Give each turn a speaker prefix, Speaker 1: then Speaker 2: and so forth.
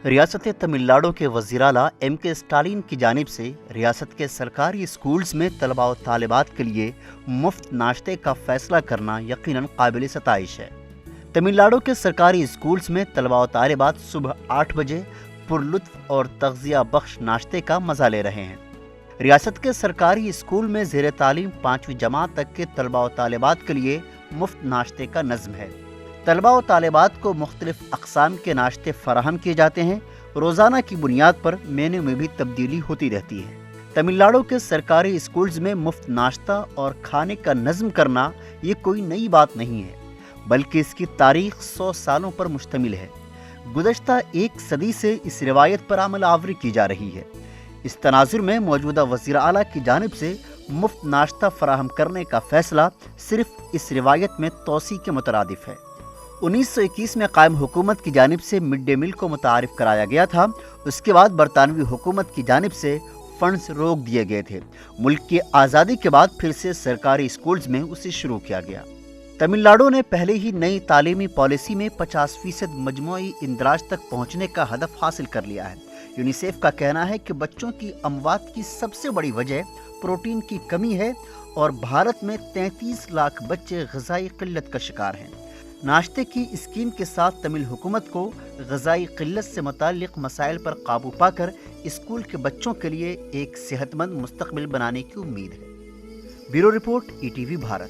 Speaker 1: ریاست تمل ناڈو کے وزیر اعلیٰ ایم کے اسٹالین کی جانب سے ریاست کے سرکاری اسکولز میں طلباء و طالبات کے لیے مفت ناشتے کا فیصلہ کرنا یقیناً قابل ستائش ہے۔ تمل ناڈو کے سرکاری اسکولز میں طلباء و طالبات صبح 8 بجے پرلطف اور تغذیہ بخش ناشتے کا مزہ لے رہے ہیں۔ ریاست کے سرکاری اسکول میں زیر تعلیم 5ویں جماعت تک کے طلباء و طالبات کے لیے مفت ناشتے کا نظم ہے۔ طلباء و طالبات کو مختلف اقسام کے ناشتے فراہم کیے جاتے ہیں۔ روزانہ کی بنیاد پر مینو میں بھی تبدیلی ہوتی رہتی ہے۔ تمل ناڈو کے سرکاری اسکولز میں مفت ناشتہ اور کھانے کا نظم کرنا یہ کوئی نئی بات نہیں ہے، بلکہ اس کی تاریخ 100 سالوں پر مشتمل ہے۔ گزشتہ 1 صدی سے اس روایت پر عمل آوری کی جا رہی ہے۔ اس تناظر میں موجودہ وزیر اعلیٰ کی جانب سے مفت ناشتہ فراہم کرنے کا فیصلہ صرف اس روایت میں توسیع کے مترادف ہے۔ 1921 میں قائم حکومت کی جانب سے مڈ ڈے میل کو متعارف کرایا گیا تھا۔ اس کے بعد برطانوی حکومت کی جانب سے فنڈز روک دیے گئے تھے۔ ملک کی آزادی کے بعد پھر سے سرکاری اسکولز میں اسے شروع کیا گیا۔ تمل ناڈو نے پہلے ہی نئی تعلیمی پالیسی میں 50% مجموعی اندراج تک پہنچنے کا ہدف حاصل کر لیا ہے۔ یونیسیف کا کہنا ہے کہ بچوں کی اموات کی سب سے بڑی وجہ پروٹین کی کمی ہے اور بھارت میں 33 لاکھ بچے غذائی قلت کا شکار ہیں۔ ناشتے کی اسکیم کے ساتھ تمل حکومت کو غذائی قلت سے متعلق مسائل پر قابو پا کر اسکول کے بچوں کے لیے ایک صحت مند مستقبل بنانے کی امید ہے۔ Bureau report, ETV Bharat.